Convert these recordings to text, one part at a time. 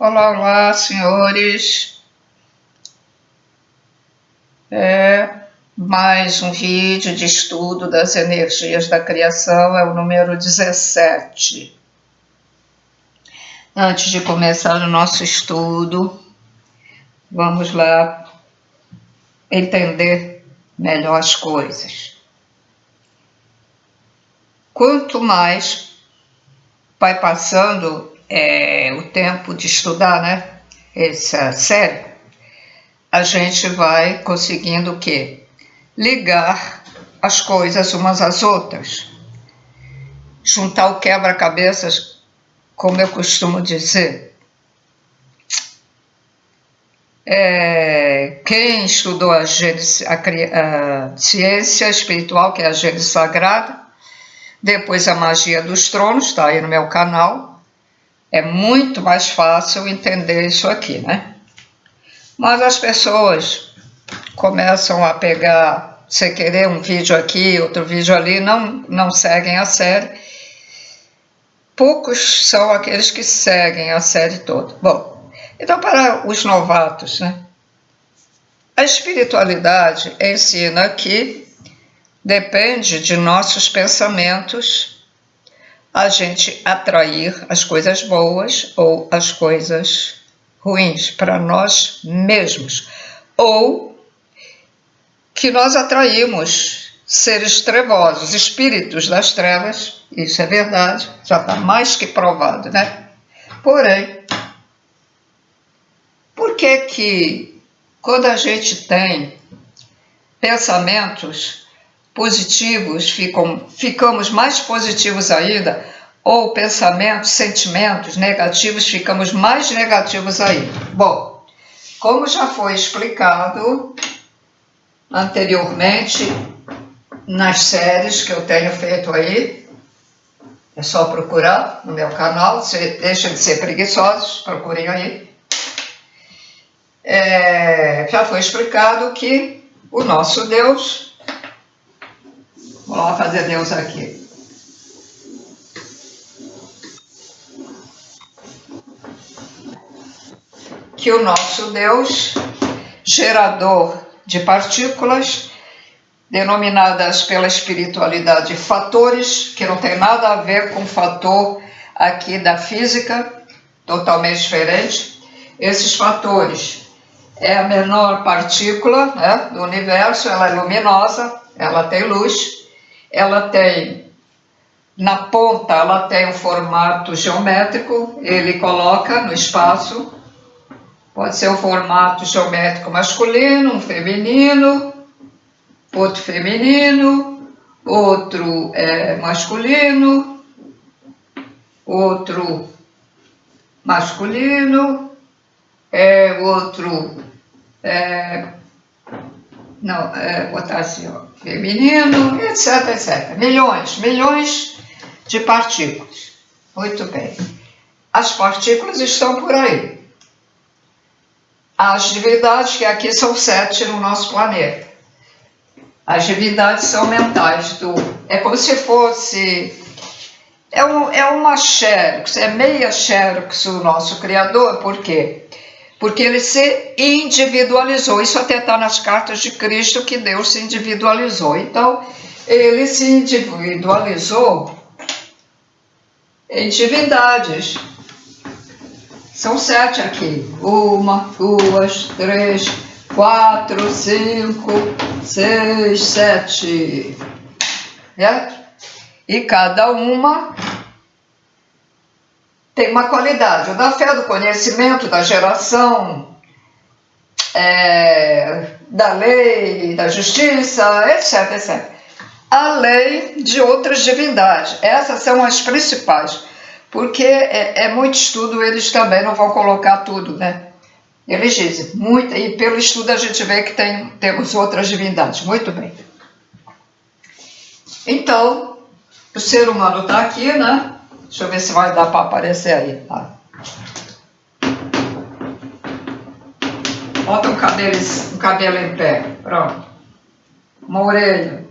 Olá, olá, senhores. Mais um vídeo de estudo das energias da criação, é o número 17. Antes de começar o nosso estudo, vamos lá entender melhor as coisas. Quanto mais vai passando o tempo de estudar, né, essa série, a gente vai conseguindo o quê? Ligar as coisas umas às outras, juntar o quebra-cabeças, como eu costumo dizer. Quem estudou a ciência espiritual, que é a Gênese Sagrada, depois a Magia dos Tronos, está aí no meu canal, é muito mais fácil entender isso aqui, né? Mas as pessoas começam a pegar, sem querer, um vídeo aqui, outro vídeo ali, não seguem a série. Poucos são aqueles que seguem a série toda. Bom, então para os novatos, né? A espiritualidade ensina que depende de nossos pensamentos a gente atrair as coisas boas ou as coisas ruins para nós mesmos, ou que nós atraímos seres trevosos, espíritos das trevas. Isso é verdade, já está mais que provado, né? Porém, por que quando a gente tem pensamentos positivos, ficamos mais positivos ainda, ou pensamentos, sentimentos negativos, ficamos mais negativos ainda? Bom, como já foi explicado anteriormente nas séries que eu tenho feito aí, é só procurar no meu canal, você deixa de ser preguiçosos, procurem aí. Já foi explicado que o nosso Deus, vou lá fazer Deus aqui, que o nosso Deus, gerador de partículas, denominadas pela espiritualidade fatores, que não tem nada a ver com o fator aqui da física, totalmente diferente. Esses fatores é a menor partícula, né, do universo, ela é luminosa, ela tem luz, ela tem, na ponta, ela tem um formato geométrico, ele coloca no espaço, pode ser um formato geométrico masculino, um feminino, outro feminino, outro masculino, outro masculino, outro, botar assim, ó, feminino, etc, etc. Milhões de partículas. Muito bem. As partículas estão por aí. As divindades, que aqui são 7 no nosso planeta. As divindades são mentais, é como se fosse, é uma xerox, é meia xerox o nosso Criador. Por quê? Porque ele se individualizou. Isso até está nas cartas de Cristo, que Deus se individualizou. Então, ele se individualizou em divindades. São 7 aqui. 1, 2, 3, 4, 5, 6, 7. Certo? E cada uma tem uma qualidade. O da fé, do conhecimento, da geração, da lei, da justiça, etc, etc. Além de outras divindades. Essas são as principais. Porque é muito estudo, eles também não vão colocar tudo, né? Eles dizem, e pelo estudo a gente vê que temos outras divindades. Muito bem. Então, o ser humano está aqui, né? Deixa eu ver se vai dar para aparecer aí. Tá? Bota um cabelo em pé. Pronto. Uma orelha.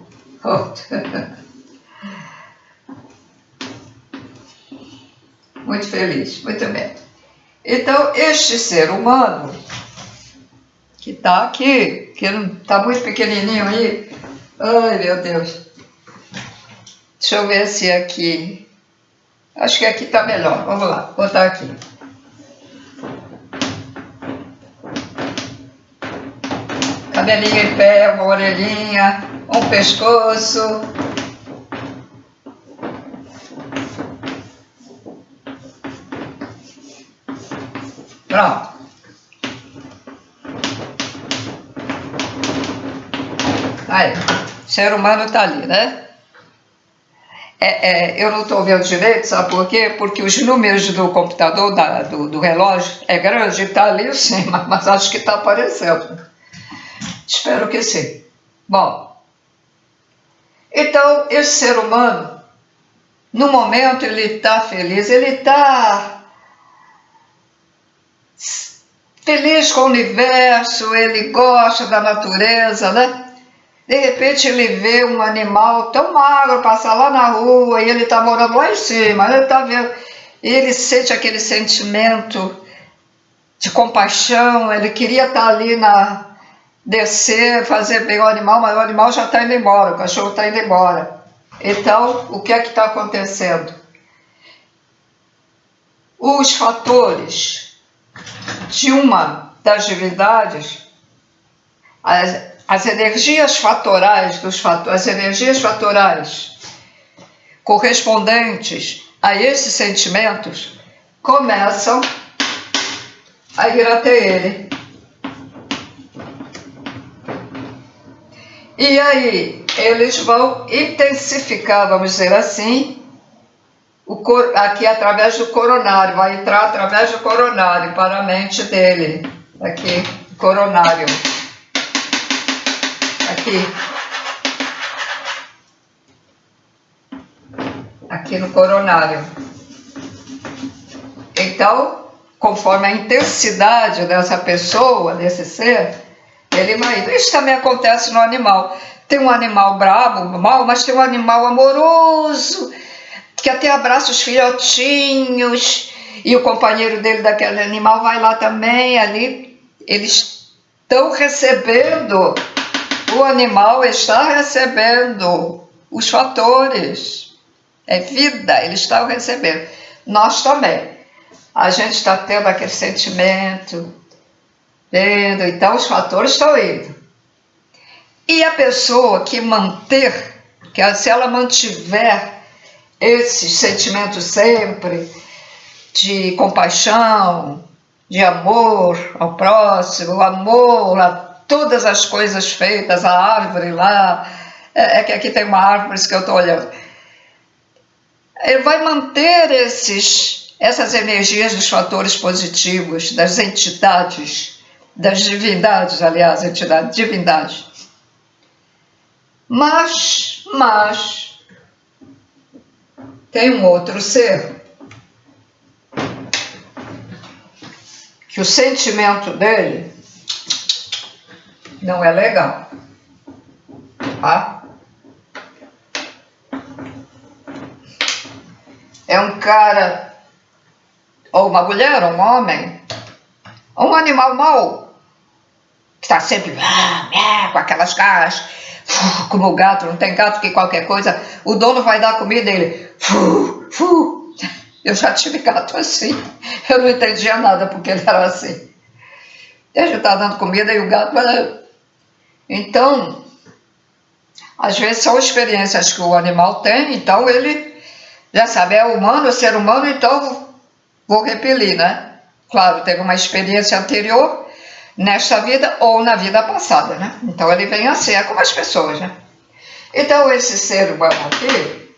Muito feliz. Muito bem. Então, este ser humano, que está aqui, que está muito pequenininho aí, ai meu Deus, deixa eu ver se aqui, acho que aqui está melhor, vamos lá, botar aqui. Cabelinho em pé, uma orelhinha, um pescoço. Pronto. Aí, o ser humano está ali, né? Eu não estou vendo direito, sabe por quê? Porque os números do computador, do relógio, é grande, está ali em cima, mas acho que está aparecendo. Espero que sim. Bom, então esse ser humano, no momento ele está feliz, ele está feliz com o universo, ele gosta da natureza, né? De repente ele vê um animal tão magro passar lá na rua e ele está morando lá em cima, ele está vendo, ele sente aquele sentimento de compaixão, ele queria estar ali descer, fazer bem ao animal, mas o animal já está indo embora, o cachorro está indo embora. Então, o que é que está acontecendo? Os fatores de uma das divindades, as energias fatorais as energias fatorais correspondentes a esses sentimentos começam a ir até ele. E aí eles vão intensificar, vamos dizer assim, aqui através do coronário, vai entrar através do coronário para a mente dele. Aqui, coronário. Aqui no coronário. Então, conforme a intensidade dessa pessoa, desse ser, ele vai. Isso também acontece no animal. Tem um animal brabo, mal, mas tem um animal amoroso, que até abraça os filhotinhos, e o companheiro dele daquele animal vai lá também, ali. Eles estão recebendo. O animal está recebendo os fatores, é vida, eles estão recebendo. Nós também. A gente está tendo aquele sentimento, vendo, então os fatores estão indo. E a pessoa que se ela mantiver esses sentimentos sempre, de compaixão, de amor ao próximo, amor a todas as coisas feitas, a árvore lá, que aqui tem uma árvore, por isso que eu estou olhando. Ele vai manter essas energias dos fatores positivos, das entidades, das divindades, aliás, divindade. Mas tem um outro ser que o sentimento dele não é legal, tá? É um cara, ou uma mulher, ou um homem, ou um animal mau, que está sempre com aquelas caras, como o gato, não tem gato que qualquer coisa, o dono vai dar comida e ele, eu já tive gato assim, eu não entendia nada porque ele era assim. A gente está dando comida e o gato vai. Então, às vezes são experiências que o animal tem, então ele já sabe, é humano, é ser humano, então vou repelir, né? Claro, teve uma experiência anterior nesta vida ou na vida passada, né? Então ele vem assim, é como as pessoas, né? Então esse ser humano aqui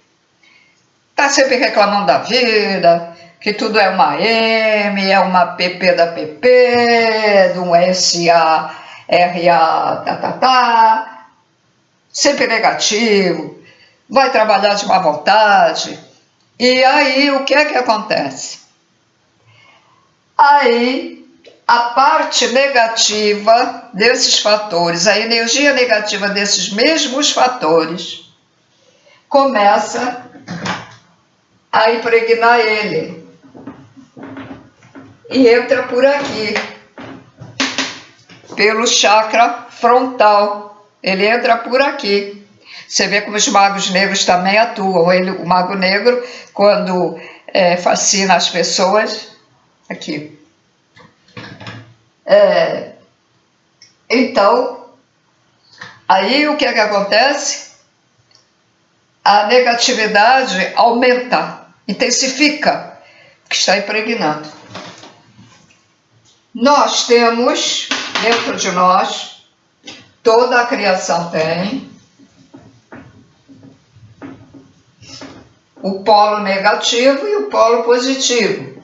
está sempre reclamando da vida, que tudo é uma M, é uma PP da PP, de um SA, RA, sempre negativo, vai trabalhar de má vontade. E aí o que é que acontece? Aí a parte negativa desses fatores, a energia negativa desses mesmos fatores, começa a impregnar ele. e entra por aqui, pelo chakra frontal. Ele entra por aqui. Você vê como os magos negros também atuam. O mago negro, quando fascina as pessoas, aqui. Então, aí o que é que acontece? A negatividade aumenta, intensifica, que está impregnado. Nós temos, dentro de nós, toda a criação tem o polo negativo e o polo positivo.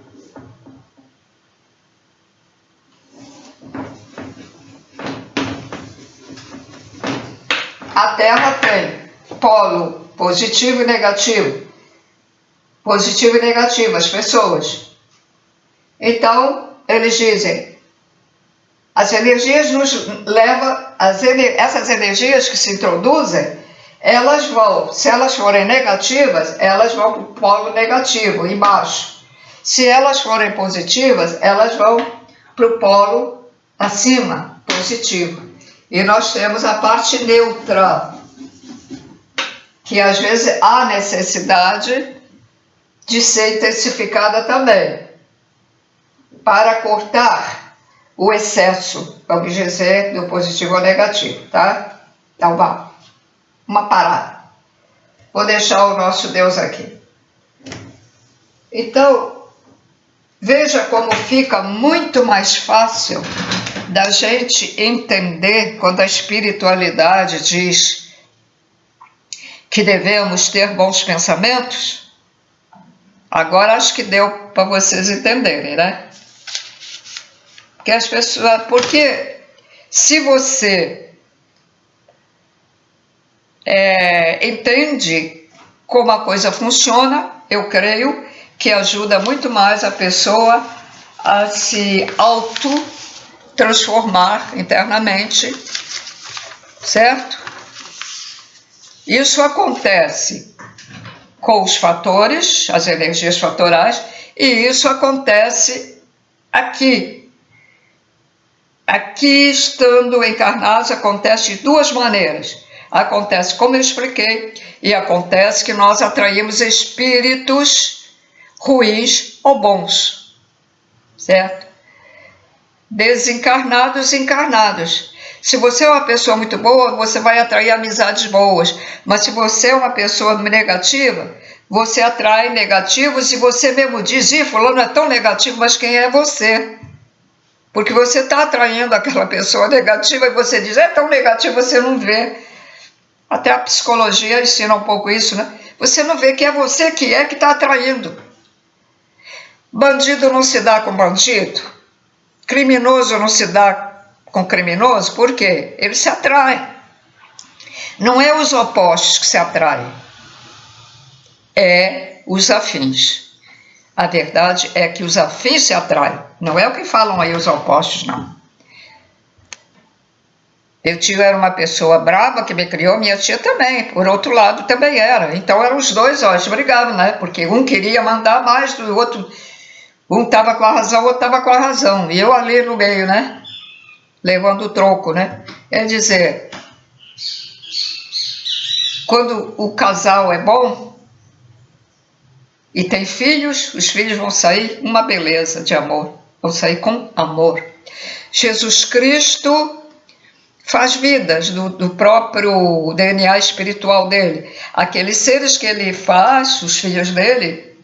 A Terra tem polo positivo e negativo. Positivo e negativo, as pessoas. Então, eles dizem, as energias nos levam, essas energias que se introduzem, elas vão, se elas forem negativas, elas vão para o polo negativo, embaixo. Se elas forem positivas, elas vão para o polo acima, positivo. E nós temos a parte neutra, que às vezes há necessidade de ser intensificada também, para cortar o excesso, vamos dizer, do positivo ao negativo, tá? Então, uma parada. Vou deixar o nosso Deus aqui. Então, veja como fica muito mais fácil da gente entender quando a espiritualidade diz que devemos ter bons pensamentos. Agora acho que deu para vocês entenderem, né? Porque se você entende como a coisa funciona, eu creio que ajuda muito mais a pessoa a se auto-transformar internamente, certo? Isso acontece com os fatores, as energias fatorais, e isso acontece aqui. Aqui, estando encarnados, acontece de duas maneiras. Acontece como eu expliquei, e acontece que nós atraímos espíritos ruins ou bons, certo? Desencarnados e encarnados. Se você é uma pessoa muito boa, você vai atrair amizades boas, mas se você é uma pessoa negativa, você atrai negativos e você mesmo diz, fulano é tão negativo, mas quem é você? Porque você está atraindo aquela pessoa negativa e você diz, é tão negativo, você não vê. Até a psicologia ensina um pouco isso, né? Você não vê que é você que está atraindo. Bandido não se dá com bandido. Criminoso não se dá com criminoso. Por quê? Eles se atraem. Não é os opostos que se atraem. É os afins. A verdade é que os afins se atraem. Não é o que falam aí os opostos, não. Meu tio era uma pessoa brava que me criou, minha tia também, por outro lado também era. Então eram os dois, eles brigavam, né? Porque um queria mandar mais do outro, um estava com a razão, o outro estava com a razão. E eu ali no meio, né? Levando o troco, né? Quer dizer, quando o casal é bom e tem filhos, os filhos vão sair uma beleza de amor, vão sair com amor. Jesus Cristo faz vidas do próprio DNA espiritual dele. Aqueles seres que ele faz, os filhos dele,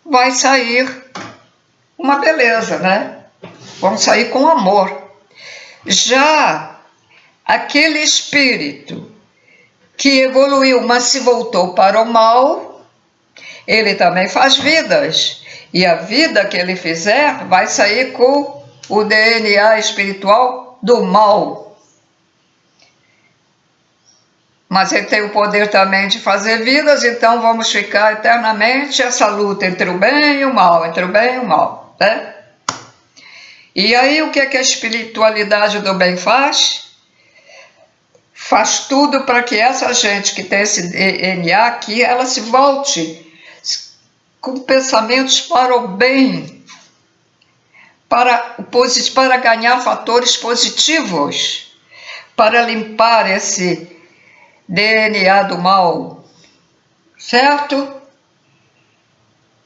vai sair uma beleza, né? Vão sair com amor. Já aquele espírito que evoluiu, mas se voltou para o mal, ele também faz vidas. E a vida que ele fizer vai sair com o DNA espiritual do mal. Mas ele tem o poder também de fazer vidas, então vamos ficar eternamente essa luta entre o bem e o mal, entre o bem e o mal, né? E aí o que é que a espiritualidade do bem faz? Faz tudo para que essa gente que tem esse DNA aqui, ela se volte com pensamentos para o bem. para ganhar fatores positivos, para limpar esse DNA do mal, certo?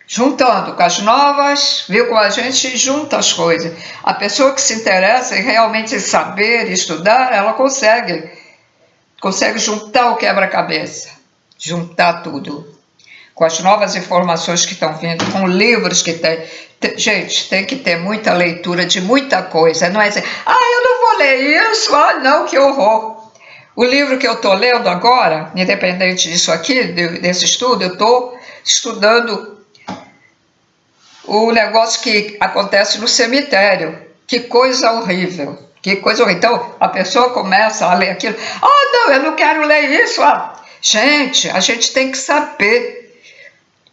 Juntando com as novas, viu, com a gente junta as coisas. A pessoa que se interessa em realmente saber, estudar, ela consegue juntar o quebra-cabeça, juntar tudo. Com as novas informações que estão vindo, com livros que tem. Gente, tem que ter muita leitura de muita coisa, não é assim, eu não vou ler isso, não, que horror. O livro que eu estou lendo agora, independente disso aqui, desse estudo, eu estou estudando o negócio que acontece no cemitério. Que coisa horrível, que coisa horrível. Então, a pessoa começa a ler aquilo, não, eu não quero ler isso. Gente, a gente tem que saber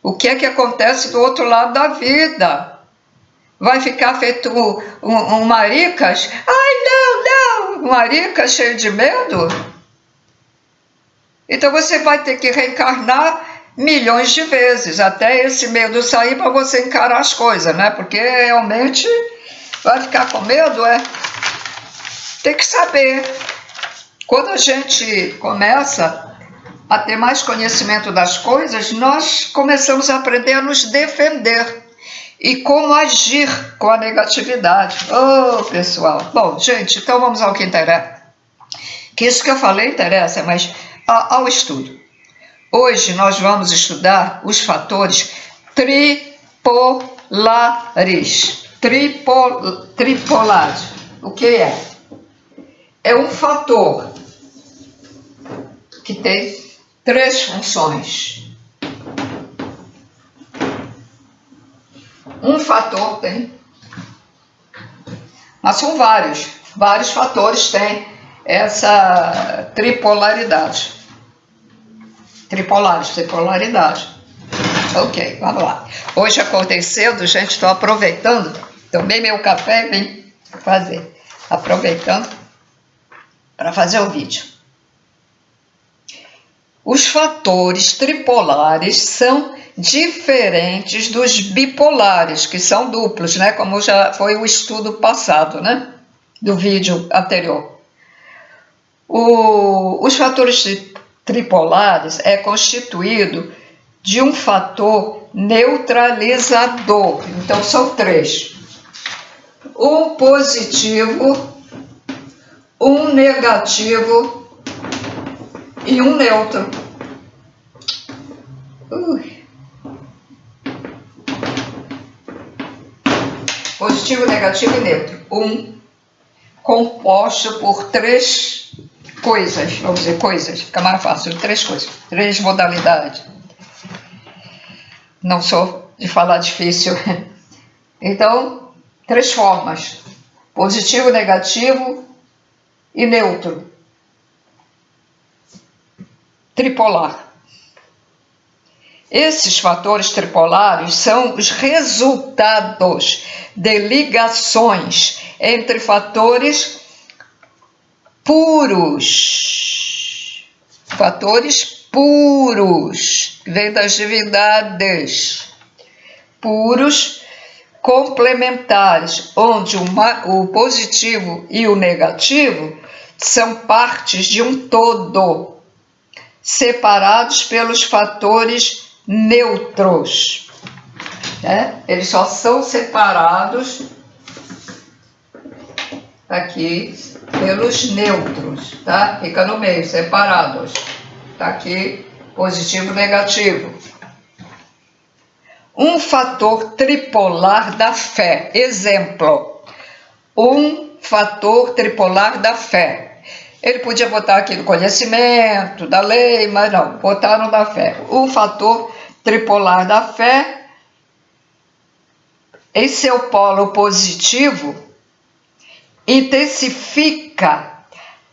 o que é que acontece do outro lado da vida. Vai ficar feito um maricas? Não, um maricas cheio de medo? Então você vai ter que reencarnar milhões de vezes, até esse medo sair para você encarar as coisas, né? Porque realmente vai ficar com medo, Tem que saber. Quando a gente começa a ter mais conhecimento das coisas, nós começamos a aprender a nos defender e como agir com a negatividade. Pessoal. Bom, gente, então vamos ao que interessa. Que isso que eu falei interessa, mas ao estudo. Hoje nós vamos estudar os fatores tripolares. Tripolares. O que é? É um fator que tem 3 funções. Um fator tem, mas são vários fatores têm essa tripolaridade. Tripolaridade. Ok, vamos lá. Hoje acordei cedo, gente, estou aproveitando, tomei meu café e vim fazer. Aproveitando para fazer o vídeo. Os fatores tripolares são diferentes dos bipolares, que são duplos, né? Como já foi o estudo passado, né? Do vídeo anterior. Os fatores tripolares é constituído de um fator neutralizador. Então, são 3. Um positivo, um negativo e um neutro. Positivo, negativo e neutro. Composto por 3 coisas, vamos dizer, fica mais fácil, 3 coisas, 3 modalidades. Não sou de falar difícil. Então, 3 formas: positivo, negativo e neutro. Tripolar. Esses fatores tripolares são os resultados de ligações entre fatores puros. Fatores puros, vem das divindades. Puros complementares, onde o positivo e o negativo são partes de um todo, separados pelos fatores neutros. Eles só são separados aqui pelos neutros, tá? Fica no meio, separados. Tá aqui, positivo e negativo. Um fator tripolar da fé. Exemplo, um fator tripolar da fé. Ele podia botar aqui do conhecimento, da lei, mas não, botaram da fé. Um fator tripolar da fé, em seu polo positivo, intensifica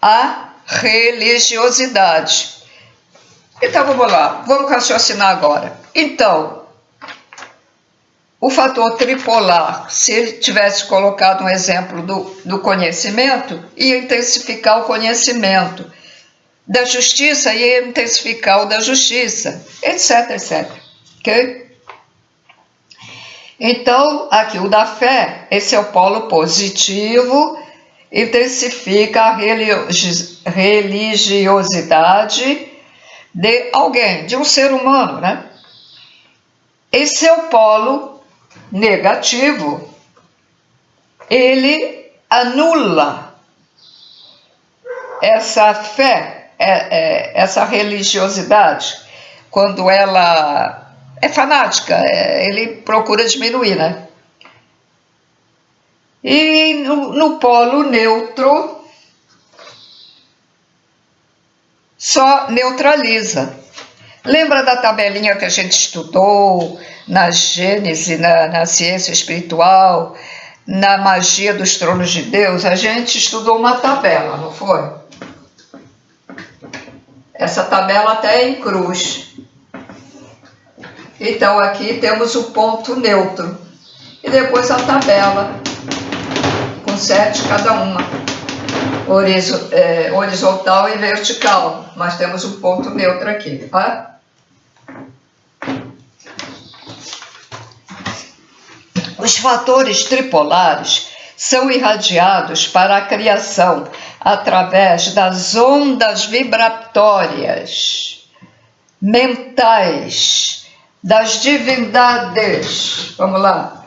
a religiosidade. Então, vamos lá, vamos raciocinar agora. Então, o fator tripolar, se ele tivesse colocado um exemplo do conhecimento, ia intensificar o conhecimento. Da justiça, ia intensificar o da justiça, etc, etc. Ok? Então, aqui o da fé, esse é o polo positivo, intensifica a religiosidade de alguém, de um ser humano, né? Esse é o polo negativo, ele anula essa fé, essa religiosidade, quando ela é fanática, ele procura diminuir, né? E no polo neutro, só neutraliza. Lembra da tabelinha que a gente estudou na Gênese, na ciência espiritual, na magia dos tronos de Deus? A gente estudou uma tabela, não foi? Essa tabela até é em cruz. Então aqui temos o ponto neutro. E depois a tabela, com 7 cada uma. Horizontal e vertical. Mas temos um ponto neutro aqui, tá? Os fatores tripolares são irradiados para a criação através das ondas vibratórias mentais das divindades. Vamos lá.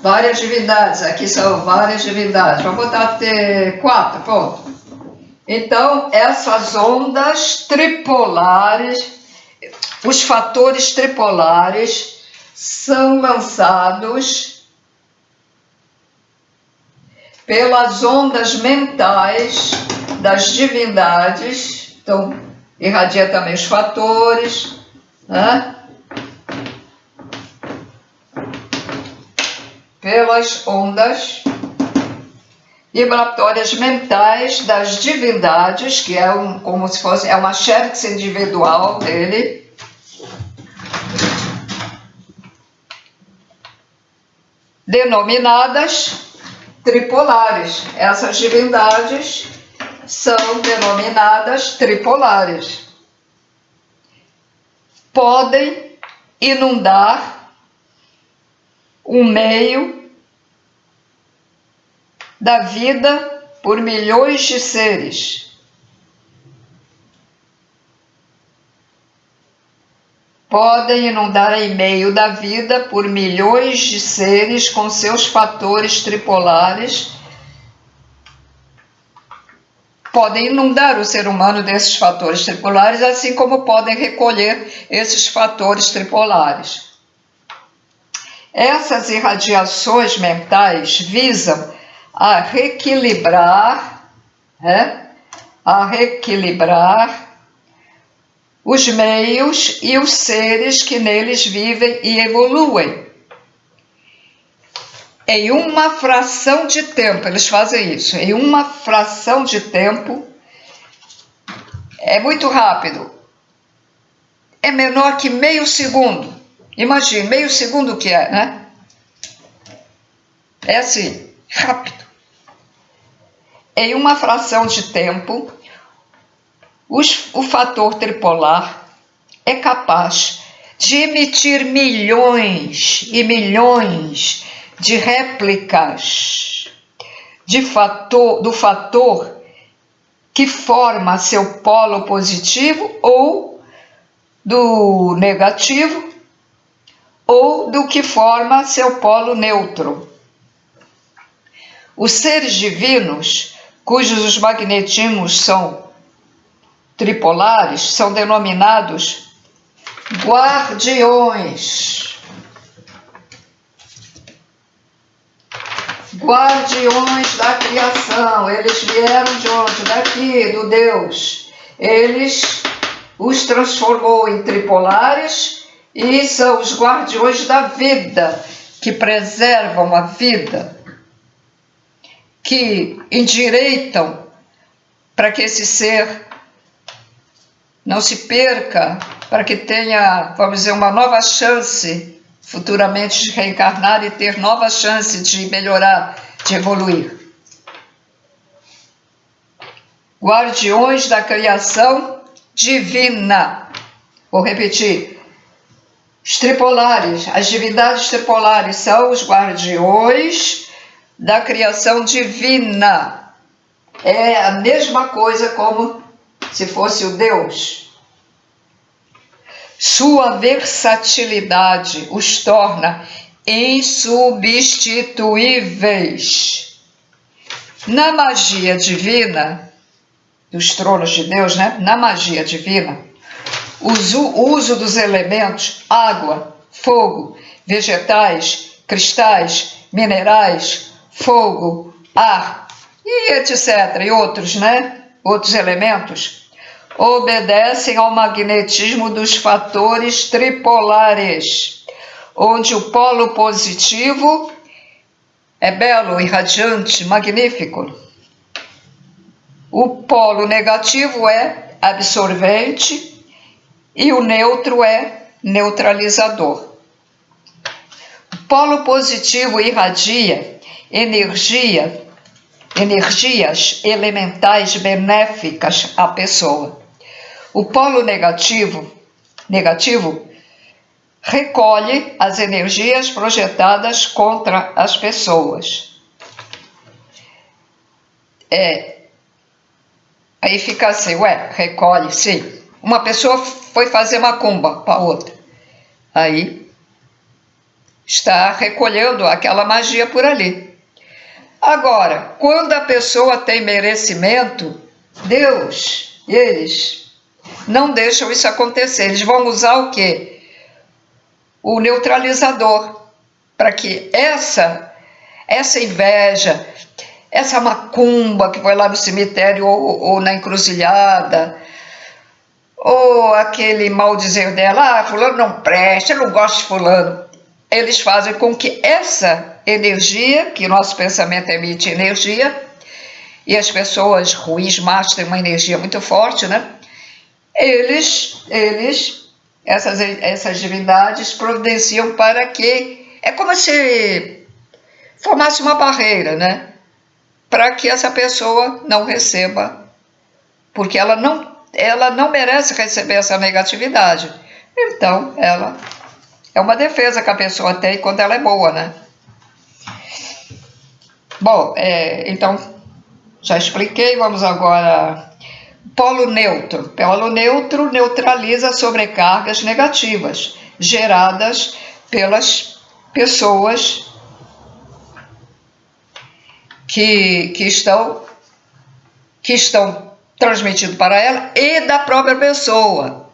Várias divindades, aqui são várias divindades. Vamos botar até 4, pronto. Então, essas ondas tripolares, os fatores tripolares, são lançados pelas ondas mentais das divindades. Então, irradia também os fatores, né? Pelas ondas vibratórias mentais das divindades, que é como se fosse uma xerox individual dele, denominadas tripolares. Essas divindades são denominadas tripolares. Podem inundar o meio da vida por milhões de seres. Podem inundar em meio da vida por milhões de seres com seus fatores tripolares. Podem inundar o ser humano desses fatores tripolares, assim como podem recolher esses fatores tripolares. Essas irradiações mentais visam a reequilibrar os meios e os seres que neles vivem e evoluem. Em uma fração de tempo, eles fazem isso, em uma fração de tempo, é muito rápido, é menor que meio segundo. Imagine, meio segundo que é, né? É assim, rápido. Em uma fração de tempo, o fator tripolar é capaz de emitir milhões e milhões de réplicas do fator que forma seu polo positivo ou do negativo, ou do que forma seu polo neutro. Os seres divinos, cujos magnetismos são tripolares, são denominados guardiões. Guardiões da criação. Eles vieram de onde? Daqui, do Deus. Eles os transformou em tripolares e são os guardiões da vida, que preservam a vida, que endireitam para que esse ser não se perca, para que tenha, vamos dizer, uma nova chance futuramente de reencarnar e ter nova chance de melhorar, de evoluir. Guardiões da criação divina. Vou repetir. Os tripolares, as divindades tripolares são os guardiões da criação divina. É a mesma coisa como se fosse o Deus. Sua versatilidade os torna insubstituíveis. Na magia divina, dos tronos de Deus, né? Na magia divina, o uso dos elementos água, fogo, vegetais, cristais, minerais, fogo, ar e etc. e outros, né? Outros elementos obedecem ao magnetismo dos fatores tripolares, onde o polo positivo é belo, irradiante, magnífico. O polo negativo é absorvente e o neutro é neutralizador. O polo positivo irradia energias elementais benéficas à pessoa. O polo negativo recolhe as energias projetadas contra as pessoas. Aí fica assim, recolhe, sim. Uma pessoa foi fazer macumba para outra. Aí está recolhendo aquela magia por ali. Agora, quando a pessoa tem merecimento, Deus e eles não deixam isso acontecer. Eles vão usar o quê? O neutralizador, para que essa inveja, essa macumba que foi lá no cemitério ou na encruzilhada, ou aquele maldizer dela, fulano não presta, eu não gosto de fulano. Eles fazem com que essa energia, que nosso pensamento emite energia, e as pessoas ruins, más, têm uma energia muito forte, né? Essas divindades providenciam para que, é como se formasse uma barreira, né? Para que essa pessoa não receba, porque ela não merece receber essa negatividade. Então, ela é uma defesa que a pessoa tem quando ela é boa, né? Bom, então, já expliquei, vamos agora. Polo neutro. Polo neutro neutraliza sobrecargas negativas geradas pelas pessoas que estão transmitido para ela e da própria pessoa.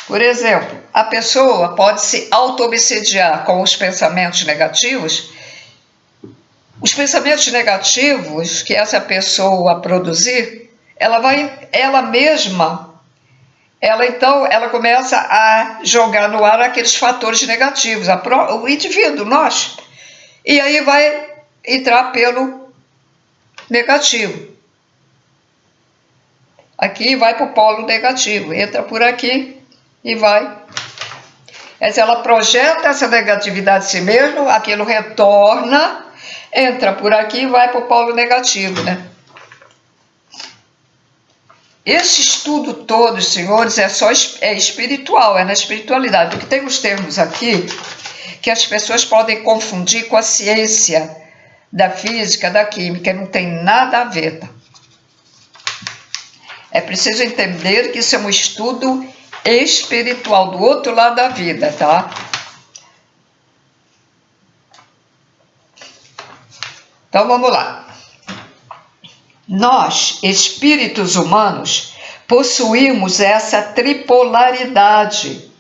Por exemplo, a pessoa pode se auto-obsediar com os pensamentos negativos. Os pensamentos negativos que essa pessoa produzir, ela começa a jogar no ar aqueles fatores negativos, o indivíduo, nós, e aí vai entrar pelo negativo. Aqui vai para o polo negativo, entra por aqui e vai. Mas ela projeta essa negatividade em si mesmo, aquilo retorna, entra por aqui e vai para o polo negativo, né? Esse estudo todo, senhores, é espiritual, é na espiritualidade, porque tem uns termos aqui que as pessoas podem confundir com a ciência da física, da química, não tem nada a ver, tá? É preciso entender que isso é um estudo espiritual, do outro lado da vida, tá? Então vamos lá. Nós, espíritos humanos, possuímos essa tripolaridade.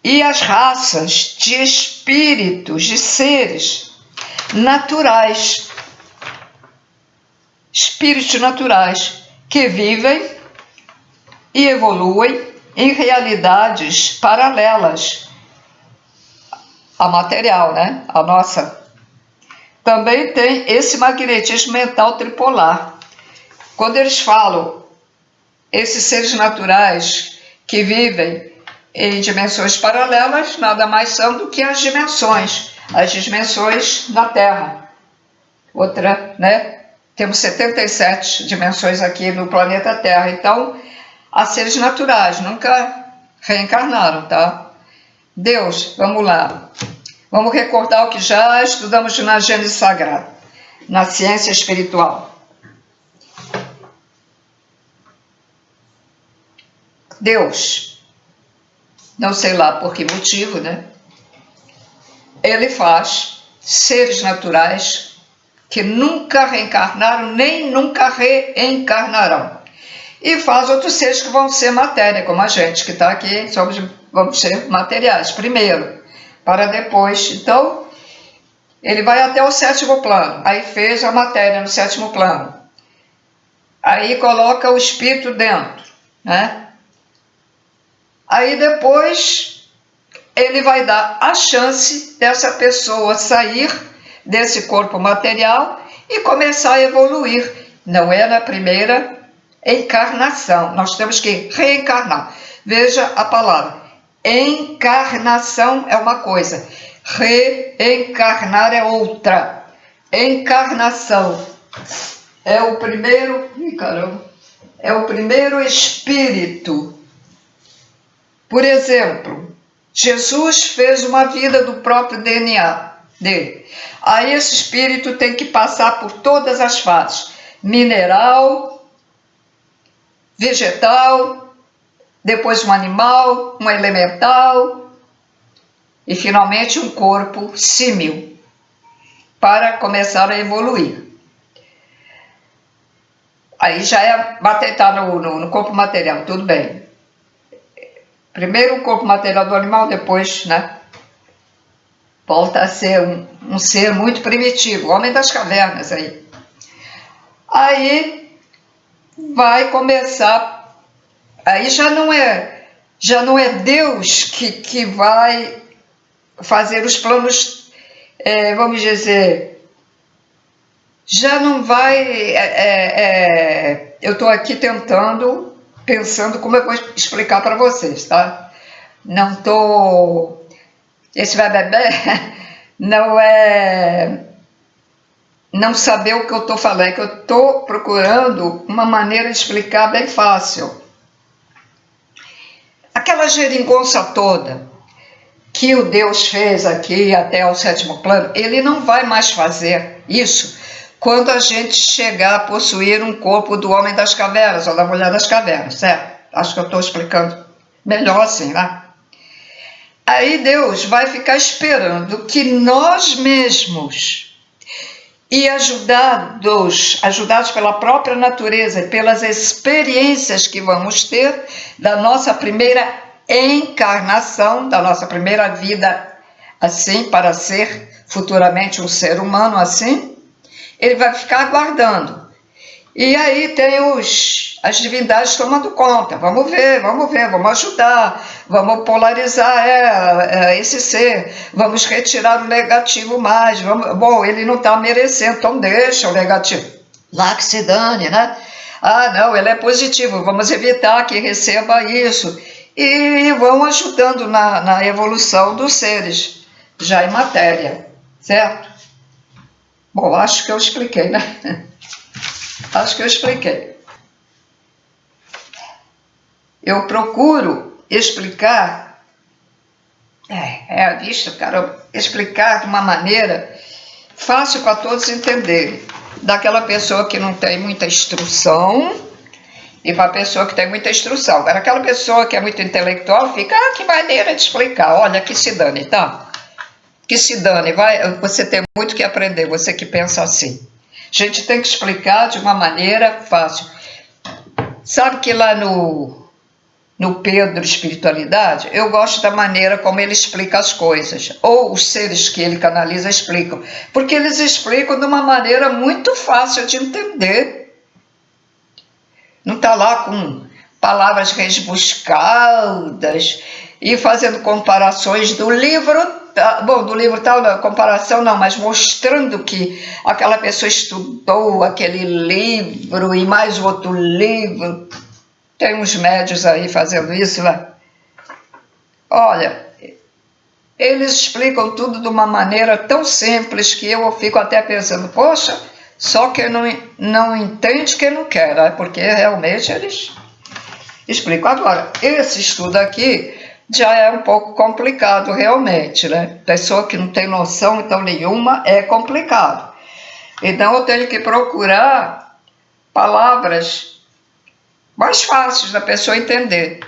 E as raças de espíritos, de seres naturais, espíritos naturais, que vivem e evoluem em realidades paralelas à material, né? A nossa. Também tem esse magnetismo mental tripolar. Quando eles falam, esses seres naturais que vivem em dimensões paralelas, nada mais são do que as dimensões da Terra. Outra, né? Temos 77 dimensões aqui no planeta Terra, então há seres naturais, nunca reencarnaram, tá? Deus, vamos lá. Vamos recordar o que já estudamos na Gênese Sagrada, na ciência espiritual. Deus, não sei lá por que motivo, né? Ele faz seres naturais que nunca reencarnaram, nem nunca reencarnarão. E faz outros seres que vão ser matéria, como a gente, que está aqui, vamos ser materiais primeiro, para depois. Então, ele vai até o 7º plano, aí fez a matéria no 7º plano. Aí coloca o espírito dentro, né? Aí depois ele vai dar a chance dessa pessoa sair desse corpo material e começar a evoluir. Não é na primeira encarnação, nós temos que reencarnar. Veja a palavra, encarnação é uma coisa, reencarnar é outra. Encarnação é o primeiro, é o primeiro espírito. Por exemplo, Jesus fez uma vida do próprio DNA dele. Aí esse espírito tem que passar por todas as fases: mineral, vegetal, depois um animal, um elemental e finalmente um corpo símil, para começar a evoluir. Aí já é bater no corpo material, tudo bem. Primeiro o corpo material do animal, depois, né, volta a ser um ser muito primitivo, homem das cavernas aí. Aí vai começar, aí já não é Deus que vai fazer os planos, vamos dizer, já não vai, eu estou aqui pensando como eu vou explicar para vocês, tá? Não estou, esse vai beber, não é não saber o que eu estou falando, é que eu estou procurando uma maneira de explicar bem fácil. Aquela geringonça toda que o Deus fez aqui até o 7º plano, ele não vai mais fazer isso quando a gente chegar a possuir um corpo do homem das cavernas ou da mulher das cavernas, certo? Acho que eu estou explicando melhor assim, né? Aí Deus vai ficar esperando que nós mesmos, e ajudados pela própria natureza e pelas experiências que vamos ter da nossa primeira encarnação, da nossa primeira vida assim, para ser futuramente um ser humano assim, ele vai ficar aguardando. E aí tem as divindades tomando conta. Vamos ver, vamos ajudar, vamos polarizar esse ser, vamos retirar o negativo mais. Bom, ele não está merecendo, então deixa o negativo. Lá que se dane, né? Ah, não, ele é positivo, vamos evitar que receba isso. E vão ajudando na evolução dos seres, já em matéria, certo? Bom, acho que eu expliquei, né? Acho que eu expliquei. Eu procuro explicar, explicar de uma maneira fácil para todos entenderem. Daquela pessoa que não tem muita instrução e para a pessoa que tem muita instrução. Agora, aquela pessoa que é muito intelectual fica, que maneira de explicar, olha, que se dane, tá? Que se dane, você tem muito que aprender, você que pensa assim. A gente tem que explicar de uma maneira fácil. Sabe que lá no Pedro Espiritualidade, eu gosto da maneira como ele explica as coisas. Ou os seres que ele canaliza explicam. Porque eles explicam de uma maneira muito fácil de entender. Não está lá com palavras rebuscadas e fazendo comparações do livro. Bom, do livro tal, comparação não, mas mostrando que aquela pessoa estudou aquele livro e mais outro livro. Tem uns médios aí fazendo isso, né? Olha, eles explicam tudo de uma maneira tão simples que eu fico até pensando, poxa, Só que não entende que não quer, né? Porque realmente eles explicam. Agora, esse estudo aqui já é um pouco complicado realmente, né? Pessoa que não tem noção então nenhuma é complicado. Então eu tenho que procurar palavras mais fáceis da pessoa entender.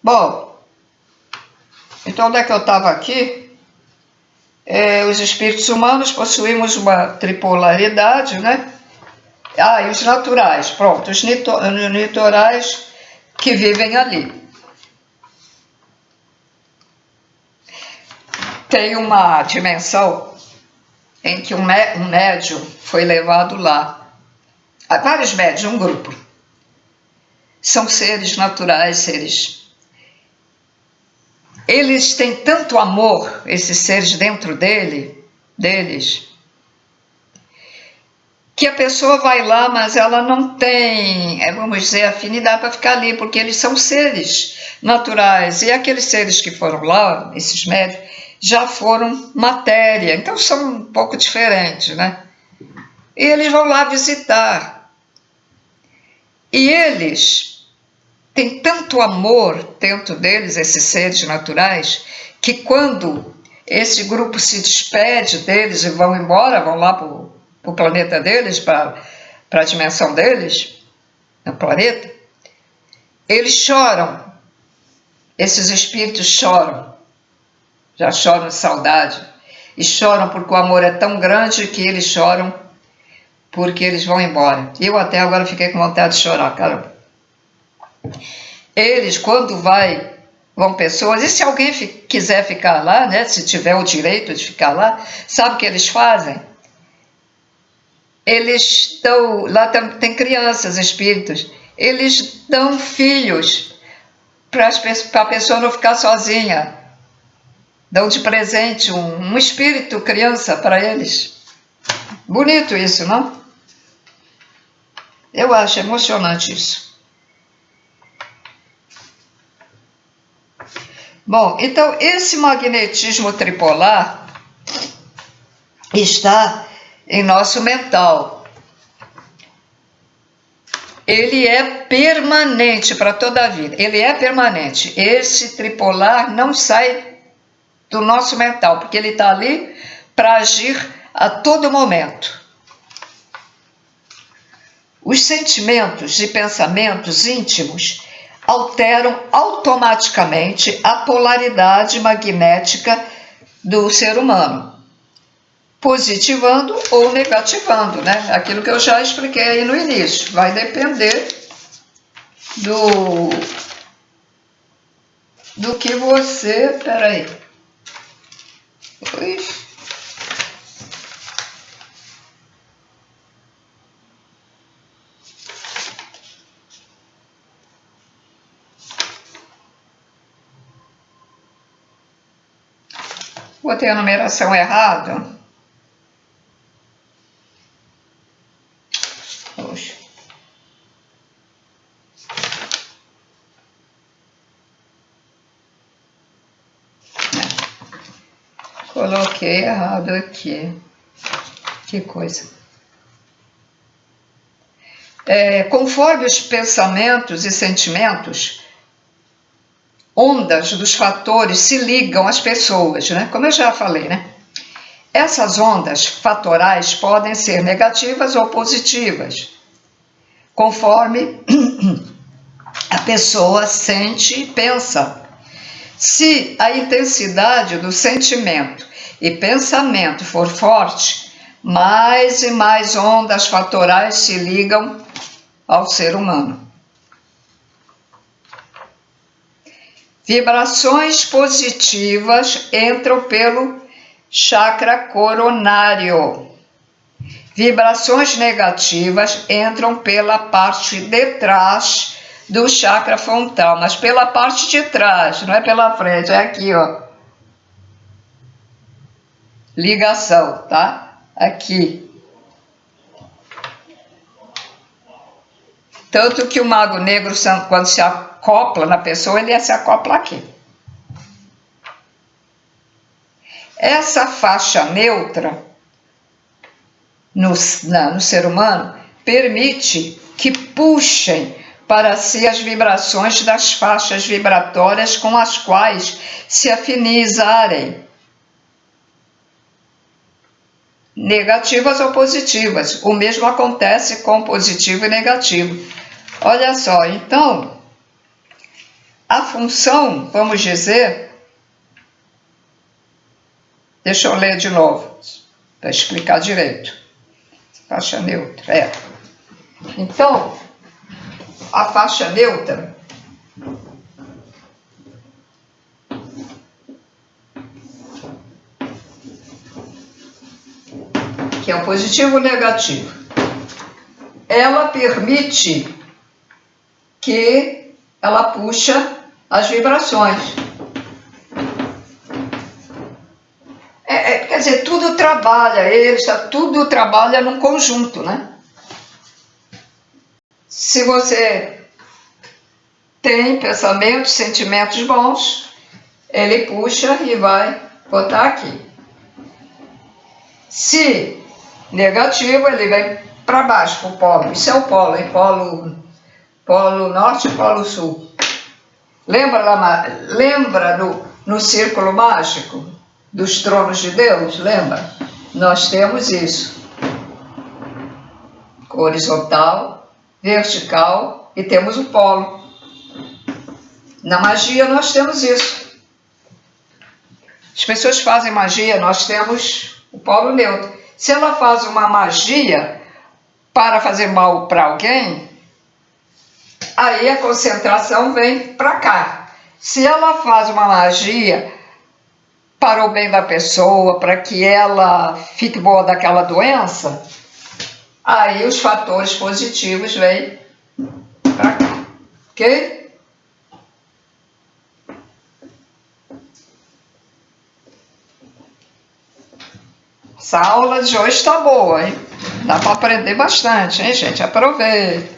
Bom, então onde é que eu estava aqui? Os espíritos humanos possuímos uma tripolaridade, né? E os naturais, pronto, os naturais que vivem ali. Tem uma dimensão em que um médium foi levado lá. Há vários médios, um grupo. São seres naturais, seres. Eles têm tanto amor, esses seres dentro deles, que a pessoa vai lá, mas ela não tem, vamos dizer, afinidade para ficar ali, porque eles são seres naturais. E aqueles seres que foram lá, esses médios, já foram matéria, então são um pouco diferentes, né? E eles vão lá visitar. E eles têm tanto amor dentro deles, esses seres naturais, que quando esse grupo se despede deles e vão embora, vão lá para o planeta deles, para a dimensão deles, no planeta, eles choram. Esses espíritos choram. Já choram de saudade. E choram porque o amor é tão grande que eles choram porque eles vão embora. Eu até agora fiquei com vontade de chorar, caramba. Eles, quando vão pessoas, e se alguém quiser ficar lá, né, se tiver o direito de ficar lá, sabe o que eles fazem? Eles estão, lá tem crianças, espíritos, eles dão filhos para a pessoa não ficar sozinha. Dão de presente um espírito criança para eles. Bonito isso, não? Eu acho emocionante isso. Bom, então esse magnetismo tripolar está em nosso mental. Ele é permanente para toda a vida. Ele é permanente. Esse tripolar não sai do nosso mental, porque ele está ali para agir a todo momento. Os sentimentos e pensamentos íntimos alteram automaticamente a polaridade magnética do ser humano, positivando ou negativando, né? Aquilo que eu já expliquei aí no início. Vai depender do que você... Peraí. Ui. Botei a numeração errada. Poxa. Coloquei errado aqui. Que coisa. Conforme os pensamentos e sentimentos, ondas dos fatores se ligam às pessoas, né? Como eu já falei, né? Essas ondas fatorais podem ser negativas ou positivas, conforme a pessoa sente e pensa. Se a intensidade do sentimento e pensamento for forte, mais e mais ondas fatorais se ligam ao ser humano. Vibrações positivas entram pelo chakra coronário. Vibrações negativas entram pela parte de trás do chakra frontal, mas pela parte de trás, não é pela frente, é aqui, ó. Ligação, tá? Aqui. Tanto que o mago negro, quando se acopla na pessoa, ele se acopla aqui. Essa faixa neutra no ser humano permite que puxem para si as vibrações das faixas vibratórias com as quais se afinizarem, negativas ou positivas. O mesmo acontece com positivo e negativo. Olha só, então, a função, vamos dizer, deixa eu ler de novo, para explicar direito. Faixa neutra, Então, a faixa neutra que é o positivo e o negativo, ela permite que ela puxa as vibrações. Quer dizer, tudo trabalha, tudo trabalha num conjunto, né? Se você tem pensamentos, sentimentos bons, ele puxa e vai botar aqui. Se negativo, ele vem para baixo, para o polo. Isso é o polo, hein? Polo norte e polo sul. Lembra no círculo mágico dos tronos de Deus? Lembra? Nós temos isso. Horizontal, vertical e temos o polo. Na magia nós temos isso. As pessoas fazem magia, nós temos o polo neutro. Se ela faz uma magia para fazer mal para alguém, aí a concentração vem para cá. Se ela faz uma magia para o bem da pessoa, para que ela fique boa daquela doença, aí os fatores positivos vêm para cá. Ok? Essa aula de hoje está boa, hein? Dá para aprender bastante, hein, gente? Aproveita.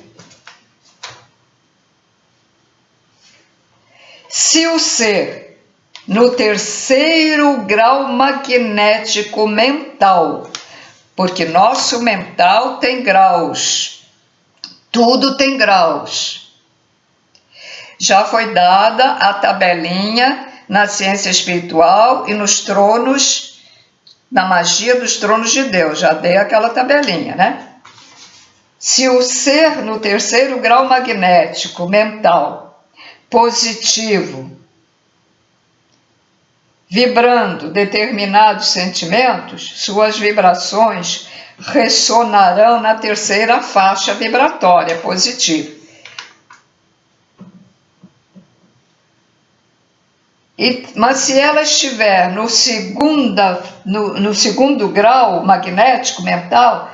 Se o ser, no terceiro grau magnético mental, porque nosso mental tem graus, tudo tem graus. Já foi dada a tabelinha na ciência espiritual e nos tronos, na magia dos tronos de Deus, já dei aquela tabelinha, né? Se o ser no terceiro grau magnético mental, positivo, vibrando determinados sentimentos, suas vibrações ressonarão na terceira faixa vibratória positiva. Mas se ela estiver no segundo grau magnético mental,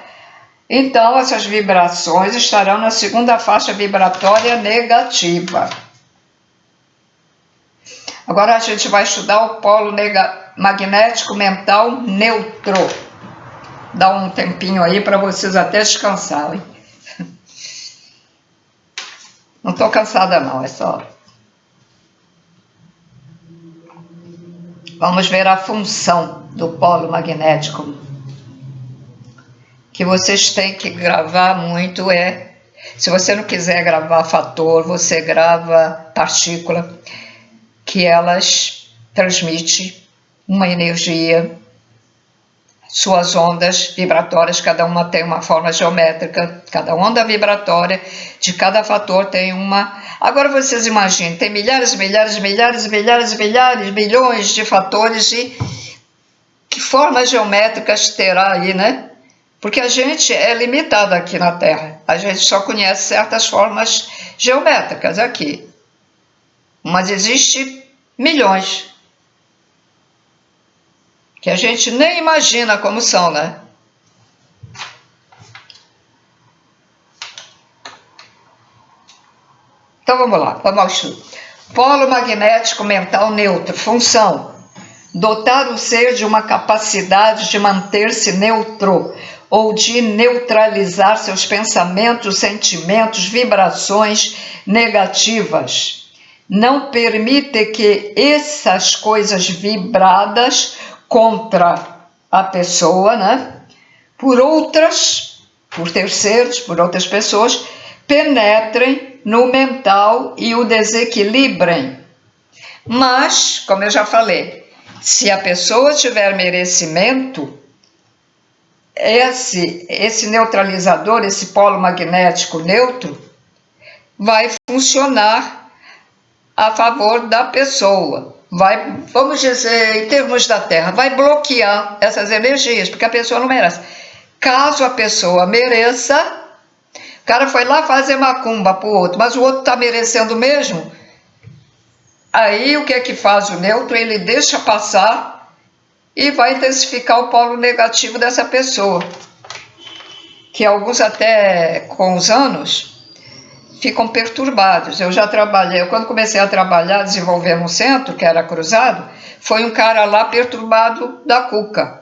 então essas vibrações estarão na segunda faixa vibratória negativa. Agora a gente vai estudar o polo magnético mental neutro. Dá um tempinho aí para vocês até descansarem. Não estou cansada não, é só... Vamos ver a função do polo magnético. Que vocês têm que gravar muito se você não quiser gravar fator, você grava partícula, que elas transmitem uma energia, suas ondas vibratórias, cada uma tem uma forma geométrica, cada onda vibratória de cada fator tem uma... Agora vocês imaginem, tem milhares, milhões de fatores e que formas geométricas terá aí, né? Porque a gente é limitado aqui na Terra, a gente só conhece certas formas geométricas aqui, mas existem milhões, que a gente nem imagina como são, né? Então vamos lá, vamos ao estudo. Polo magnético mental neutro. Função: dotar o ser de uma capacidade de manter-se neutro ou de neutralizar seus pensamentos, sentimentos, vibrações negativas. Não permite que essas coisas vibradas contra a pessoa, né? Por terceiros, por outras pessoas, penetrem no mental e o desequilibrem. Mas, como eu já falei, se a pessoa tiver merecimento, esse neutralizador, esse polo magnético neutro, vai funcionar a favor da pessoa. Vai, vamos dizer, em termos da Terra, vai bloquear essas energias, porque a pessoa não merece. Caso a pessoa mereça, o cara foi lá fazer macumba pro outro, mas o outro está merecendo mesmo, aí o que é que faz o neutro? Ele deixa passar e vai intensificar o polo negativo dessa pessoa, que alguns até com os anos ficam perturbados. Eu já trabalhei, quando comecei a trabalhar, desenvolver um centro, que era cruzado, foi um cara lá perturbado da cuca.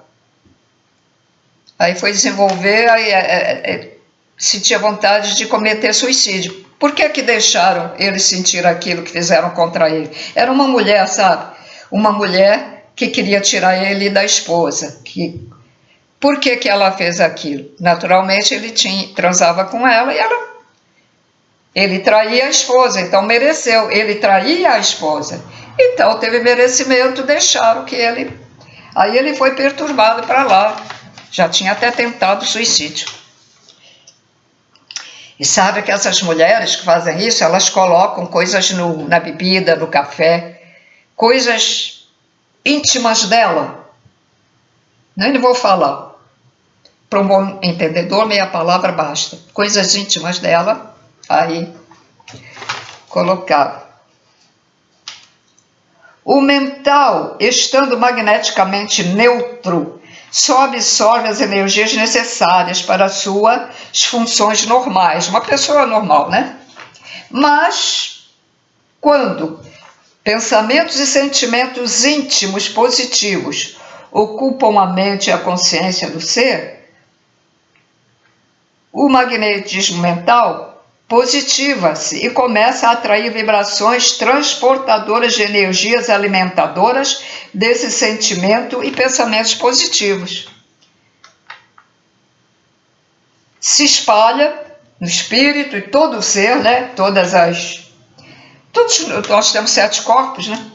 Aí foi desenvolver, aí sentia vontade de cometer suicídio. Por que que deixaram ele sentir aquilo que fizeram contra ele? Era uma mulher, sabe? Uma mulher que queria tirar ele da esposa. Por que que ela fez aquilo? Naturalmente ele transava com ela e ele traía a esposa, então mereceu. Ele traía a esposa, então teve merecimento, deixaram que ele... Aí ele foi perturbado para lá, já tinha até tentado suicídio. E sabe que essas mulheres que fazem isso, elas colocam coisas na bebida, no café, coisas íntimas dela. Nem vou falar. Para um bom entendedor, meia palavra basta. Coisas íntimas dela, aí colocar. O mental, estando magneticamente neutro, só absorve as energias necessárias para as suas funções normais. Uma pessoa normal, né? Mas, quando pensamentos e sentimentos íntimos positivos ocupam a mente e a consciência do ser, o magnetismo mental positiva-se e começa a atrair vibrações transportadoras de energias alimentadoras desse sentimento e pensamentos positivos. Se espalha no espírito e todo o ser, né? Todos nós temos 7 corpos, né?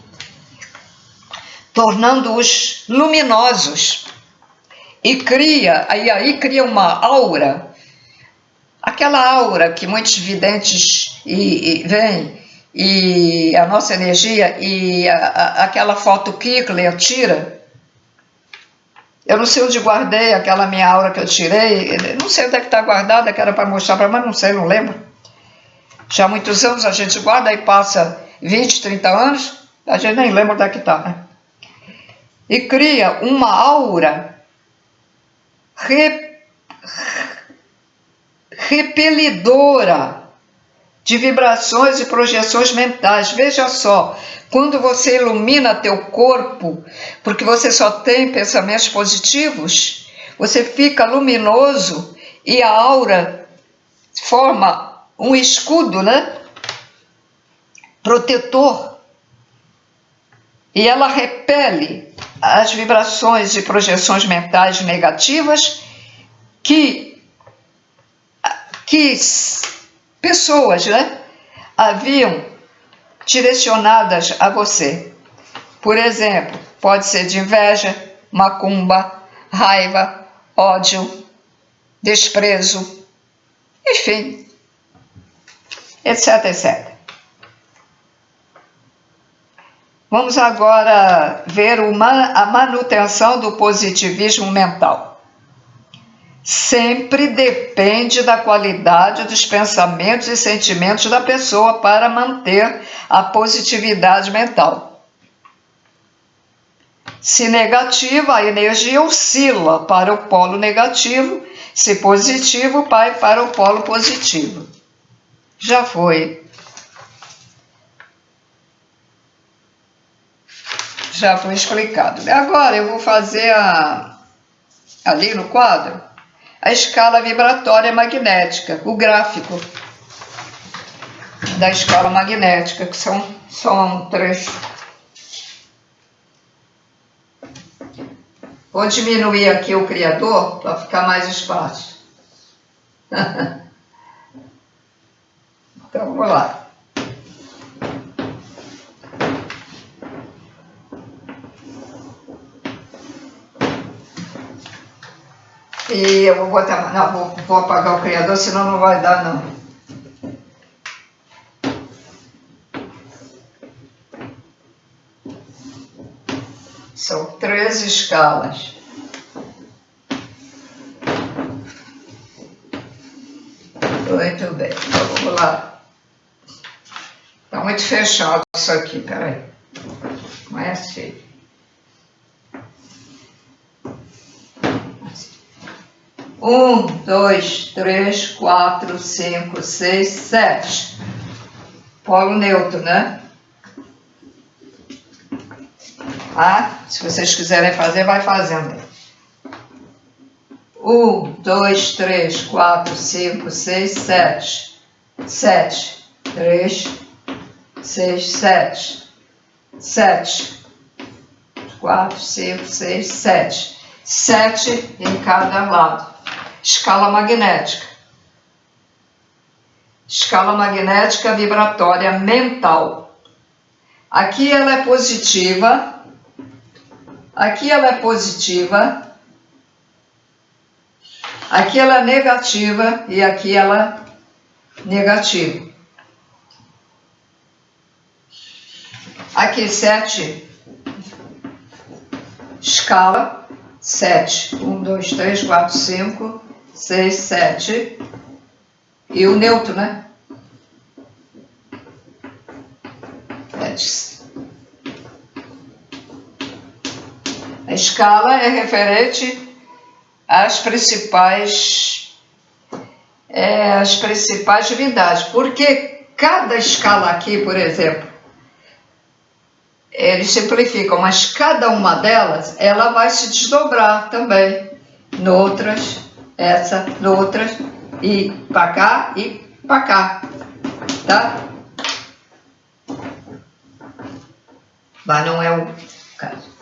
Tornando-os luminosos e aí cria uma aura. Aquela aura que muitos videntes veem, e a nossa energia, e aquela foto Kigler tira. Eu não sei onde guardei aquela minha aura que eu tirei, não sei onde é que está guardada, que era para mostrar para, mas não sei, não lembro. Já há muitos anos a gente guarda e passa 20, 30 anos, a gente nem lembra onde é que está, né? E cria uma aura repelidora de vibrações e projeções mentais. Veja só, quando você ilumina teu corpo, porque você só tem pensamentos positivos, você fica luminoso e a aura forma um escudo, né? Protetor. E ela repele as vibrações e projeções mentais negativas que pessoas, né, haviam direcionadas a você. Por exemplo, pode ser de inveja, macumba, raiva, ódio, desprezo, enfim, etc, etc. Vamos agora ver a manutenção do positivismo mental. Sempre depende da qualidade dos pensamentos e sentimentos da pessoa para manter a positividade mental. Se negativa, a energia oscila para o polo negativo, se positivo, vai para o polo positivo. Já foi. Já foi explicado. Agora eu vou fazer ali no quadro a escala vibratória magnética, o gráfico da escala magnética, que são 3. Vou diminuir aqui o criador para ficar mais espaço. Então, vamos lá. E eu vou botar... Não, vou apagar o criador, senão não vai dar, não. São 3 escalas. Muito bem, então vamos lá. Está muito fechado isso aqui, peraí. Não é assim. 1, 2, 3, 4, 5, 6, 7. Polo neutro, né? Ah, se vocês quiserem fazer, vai fazendo. 1, 2, 3, 4, 5, 6, 7. 7. 3, 6, 7. 7. 4, 5, 6, 7. 7 em cada lado. Escala magnética. Escala magnética vibratória mental. Aqui ela é positiva. Aqui ela é positiva. Aqui ela é negativa e aqui ela é negativa. Aqui 7. Escala 7. 1, 2, 3, 4, 5, 6, 7. E o neutro, né? 7. A escala é referente às principais divindades. Porque cada escala aqui, por exemplo, eles simplificam, mas cada uma delas, ela vai se desdobrar também. Noutras, essa, noutras, e para cá e para cá, tá? Mas não é o caso.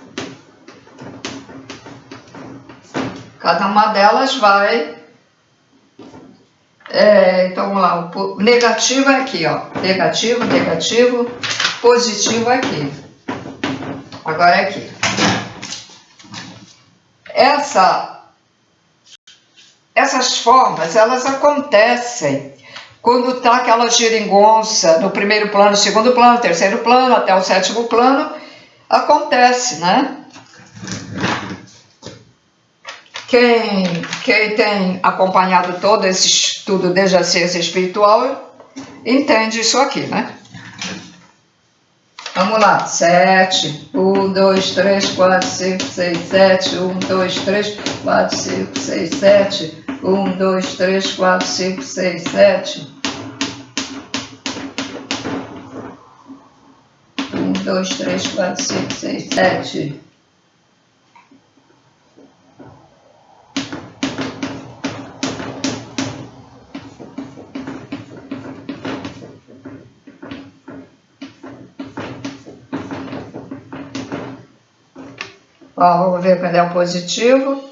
Cada uma delas vai... então vamos lá, o negativo é aqui, ó. Negativo, negativo, positivo é aqui. Agora é aqui. Essas formas, elas acontecem quando tá aquela geringonça no primeiro plano, segundo plano, terceiro plano, até o 7º plano, acontece, né? Quem tem acompanhado todo esse estudo desde a ciência espiritual, entende isso aqui, né? Vamos lá, 7, 1, 2, 3, 4, 5, 6, 7, 1, 2, 3, 4, 5, 6, 7, 1, 2, 3, 4, 5, 6, 7, 1, 2, 3, 4, 5, 6, 7. Ó, vamos ver quando é o positivo.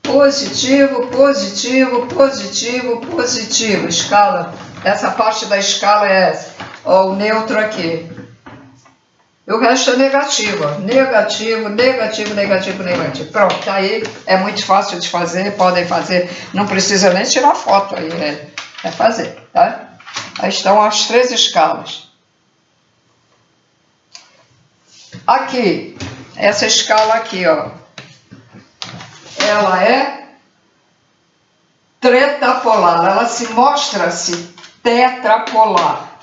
Positivo, positivo, positivo, positivo. Escala. Essa parte da escala é essa. Ó, o neutro aqui. E o resto é negativo. Ó. Negativo, negativo, negativo, negativo. Pronto, tá aí. É muito fácil de fazer. Podem fazer. Não precisa nem tirar foto aí. É fazer, tá? Aí estão as 3 escalas. Aqui, essa escala aqui, ó, ela é tetrapolar, ela se mostra-se tetrapolar.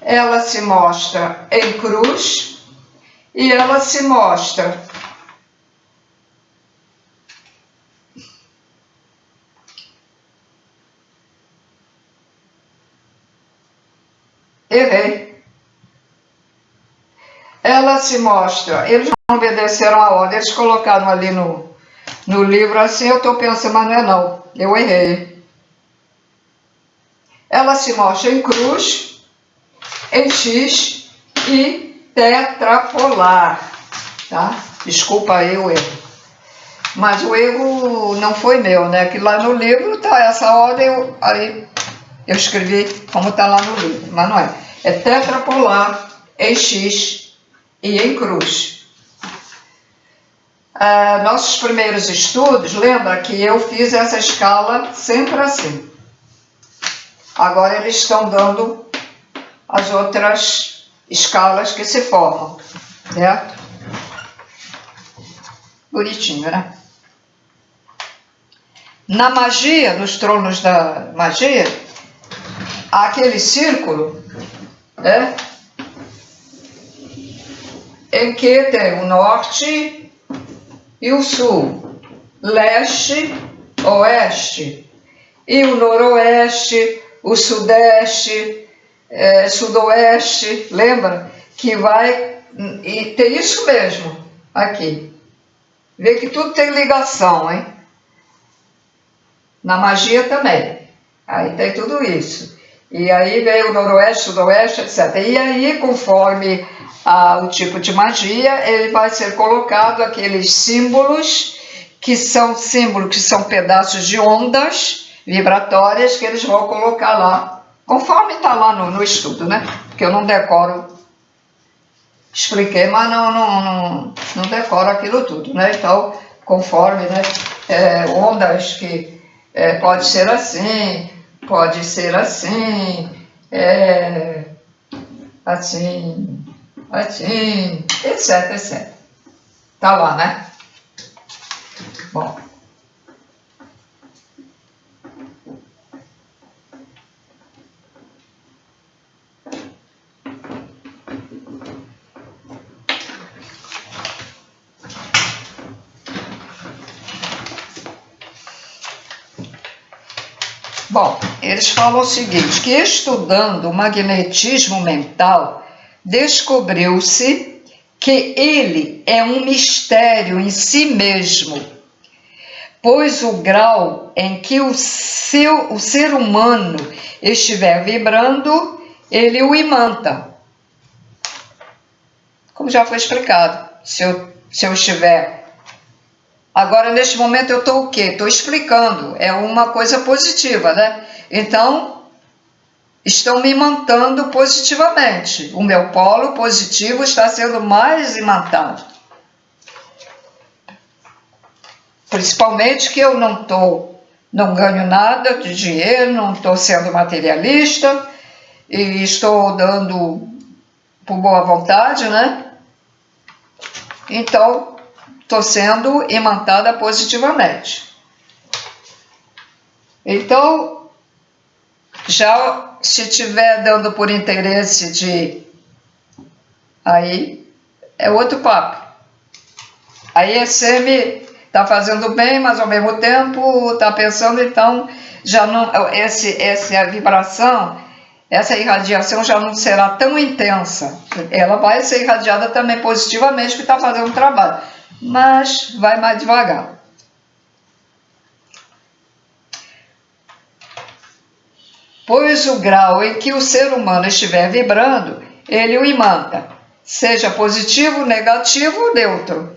Ela se mostra em cruz e ela se mostra ela se mostra, eles não obedeceram a ordem, eles colocaram ali no livro assim, eu estou pensando, mas não é não, eu errei. Ela se mostra em cruz, em X e tetrapolar, tá? Desculpa aí o erro. Mas o erro não foi meu, né? Que lá no livro tá essa ordem, aí eu escrevi como tá lá no livro, mas não é. É tetrapolar em X e em cruz. Nossos primeiros estudos, lembra que eu fiz essa escala sempre assim. Agora eles estão dando as outras escalas que se formam, certo? Bonitinho, né? Na magia, nos tronos da magia, há aquele círculo, né? Em que tem o norte e o sul, leste, oeste, e o noroeste, o sudeste, sudoeste, lembra? Que vai, e tem isso mesmo aqui. Vê que tudo tem ligação, hein? Na magia também. Aí tem tudo isso. E aí vem o noroeste, sudoeste, etc. E aí, conforme o tipo de magia, ele vai ser colocado aqueles símbolos, que são pedaços de ondas vibratórias que eles vão colocar lá, conforme está lá no estudo, né? Porque eu não decoro, expliquei, mas não decoro aquilo tudo, né? Então, conforme, né? Ondas que pode ser assim, assim, etc, etc. Tá lá, né? Bom. Bom, eles falam o seguinte, que estudando o magnetismo mental, descobriu-se que ele é um mistério em si mesmo, pois o grau em que o ser humano estiver vibrando, ele o imanta. Como já foi explicado, se eu estiver... Agora, neste momento, eu estou o quê? Estou explicando, é uma coisa positiva, né? Então, estão me imantando positivamente. O meu polo positivo está sendo mais imantado. Principalmente que eu não ganho nada de dinheiro, não estou sendo materialista e estou dando por boa vontade, né? Então, estou sendo imantada positivamente. Então, já se estiver dando por interesse aí é outro papo. Aí você me está fazendo bem, mas ao mesmo tempo está pensando, então já não, essa vibração, essa irradiação já não será tão intensa. Ela vai ser irradiada também positivamente, porque está fazendo o trabalho, mas vai mais devagar. Pois o grau em que o ser humano estiver vibrando, ele o imanta, seja positivo, negativo ou neutro.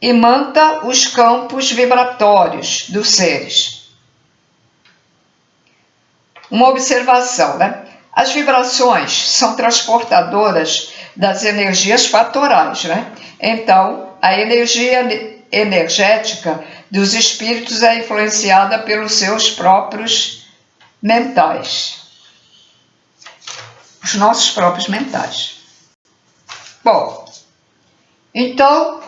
Imanta os campos vibratórios dos seres. Uma observação, né? As vibrações são transportadoras das energias fatorais, né? Então, a energia energética dos espíritos é influenciada pelos seus próprios mentais. Os nossos próprios mentais. Bom, então,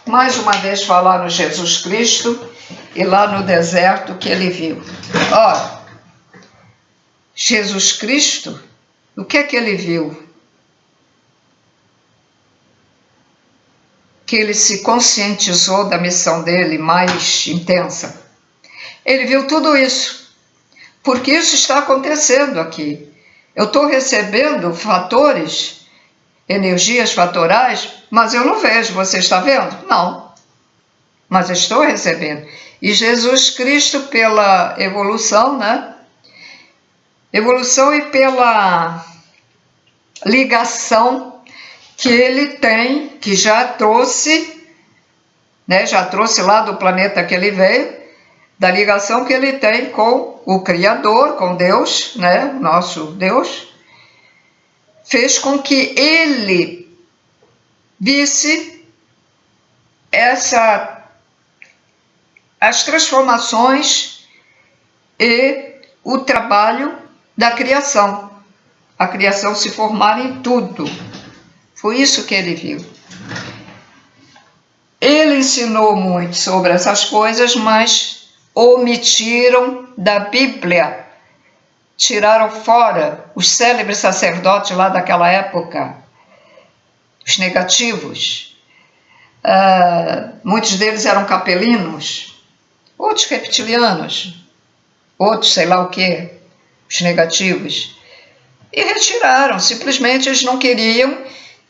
mais uma vez falar no Jesus Cristo e lá no deserto que ele viu. Ora, Jesus Cristo, o que é que ele viu? Que ele se conscientizou da missão dele mais intensa. Ele viu tudo isso, porque isso está acontecendo aqui. Eu estou recebendo fatores, energias fatorais, mas eu não vejo. Você está vendo? Não. Mas eu estou recebendo. E Jesus Cristo, pela evolução, né? Evolução e pela ligação que ele tem, que já trouxe, né, já trouxe lá do planeta que ele veio, da ligação que ele tem com o Criador, com Deus, né, nosso Deus, fez com que ele visse as transformações e o trabalho da criação. A criação se formar em tudo. Foi isso que ele viu. Ele ensinou muito sobre essas coisas, mas omitiram da Bíblia. Tiraram fora os célebres sacerdotes lá daquela época, os negativos. Muitos deles eram capelinos, outros reptilianos, outros sei lá o que, os negativos. E retiraram, simplesmente eles não queriam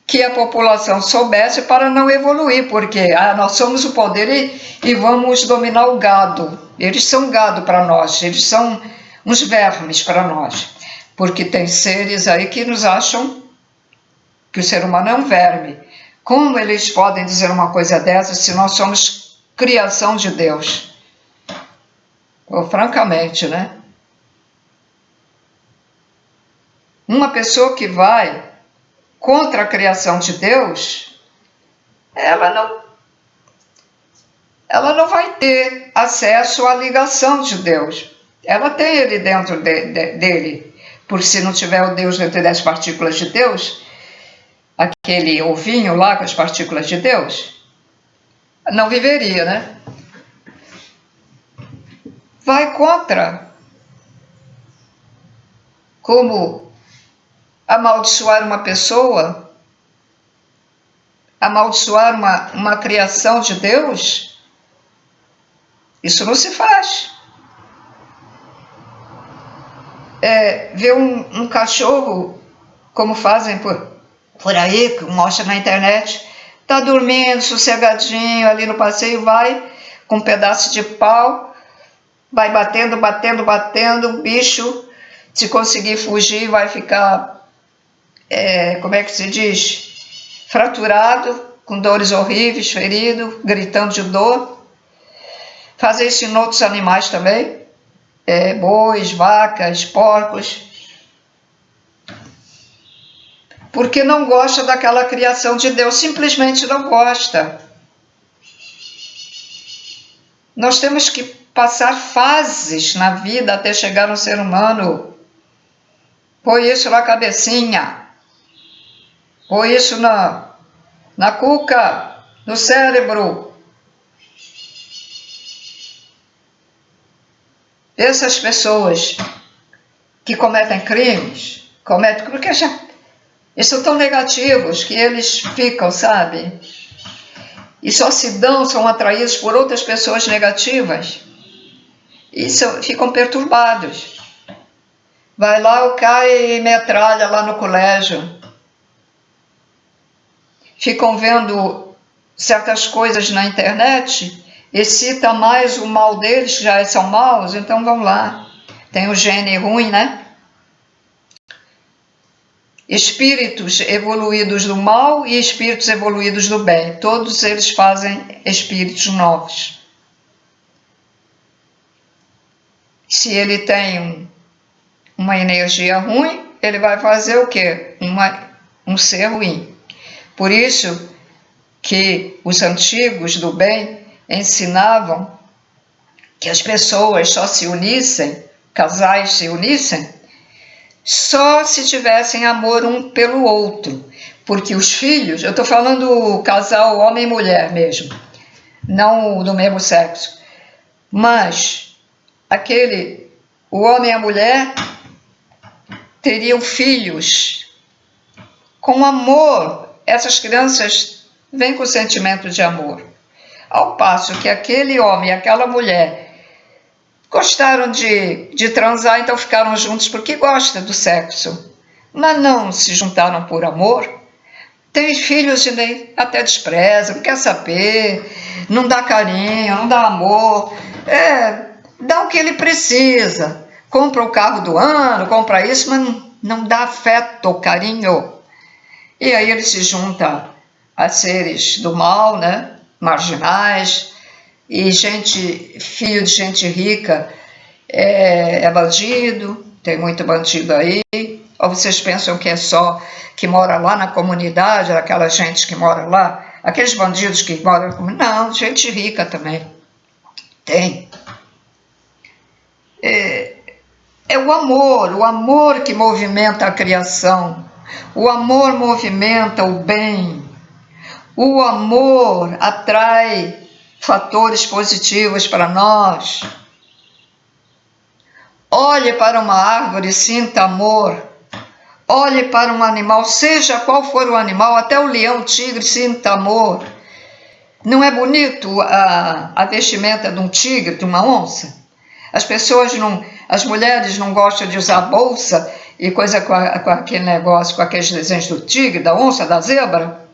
que a população soubesse para não evoluir, porque nós somos o poder e vamos dominar o gado. Eles são gado para nós, eles são uns vermes para nós, porque tem seres aí que nos acham que o ser humano é um verme. Como eles podem dizer uma coisa dessa se nós somos criação de Deus? Francamente, né? Uma pessoa que vai contra a criação de Deus, ela não vai ter acesso à ligação de Deus. Ela tem ele dentro dele, porque se não tiver o Deus dentro das partículas de Deus, aquele ovinho lá com as partículas de Deus, não viveria, né? Vai contra. Como amaldiçoar uma pessoa, amaldiçoar uma criação de Deus, isso não se faz. Ver um cachorro, como fazem por aí, que mostra na internet, tá dormindo sossegadinho ali no passeio, vai com um pedaço de pau, vai batendo, o bicho, se conseguir fugir, vai ficar, como é que se diz? Fraturado, com dores horríveis, ferido, gritando de dor. Fazer isso em outros animais também, bois, vacas, porcos, porque não gosta daquela criação de Deus, simplesmente não gosta. Nós temos que passar fases na vida até chegar no ser humano. Põe isso na cabecinha, põe isso na cuca, no cérebro. Essas pessoas que cometem crimes, porque eles são tão negativos que eles ficam, sabe? E só são atraídos por outras pessoas negativas. E ficam perturbados. Vai lá, o cara e metralha lá no colégio. Ficam vendo certas coisas na internet, excita mais o mal deles, que já são maus, então vão lá. Tem o gene ruim, né? Espíritos evoluídos do mal e espíritos evoluídos do bem. Todos eles fazem espíritos novos. Se ele tem uma energia ruim, ele vai fazer o quê? Um ser ruim. Por isso que os antigos do bem ensinavam que as pessoas só se unissem, casais se unissem, só se tivessem amor um pelo outro. Porque os filhos, eu estou falando casal homem e mulher mesmo, não do mesmo sexo, mas o homem e a mulher teriam filhos com amor. Essas crianças vêm com sentimento de amor. Ao passo que aquele homem e aquela mulher gostaram de transar, então ficaram juntos porque gostam do sexo, mas não se juntaram por amor. Tem filhos e nem até despreza, não quer saber, não dá carinho, não dá amor, dá o que ele precisa, compra o carro do ano, compra isso, mas não dá afeto, carinho. E aí ele se junta a seres do mal, né? Marginais, e filho de gente rica é bandido, tem muito bandido aí. Ou vocês pensam que é só que mora lá na comunidade, aquela gente que mora lá, aqueles bandidos que moram na comunidade? Não, gente rica também tem. É o amor que movimenta a criação. O amor movimenta o bem. O amor atrai fatores positivos para nós. Olhe para uma árvore e sinta amor. Olhe para um animal, seja qual for o animal, até o leão, o tigre, sinta amor. Não é bonito a vestimenta de um tigre, de uma onça? As mulheres não gostam de usar bolsa e coisa com aquele negócio, com aqueles desenhos do tigre, da onça, da zebra.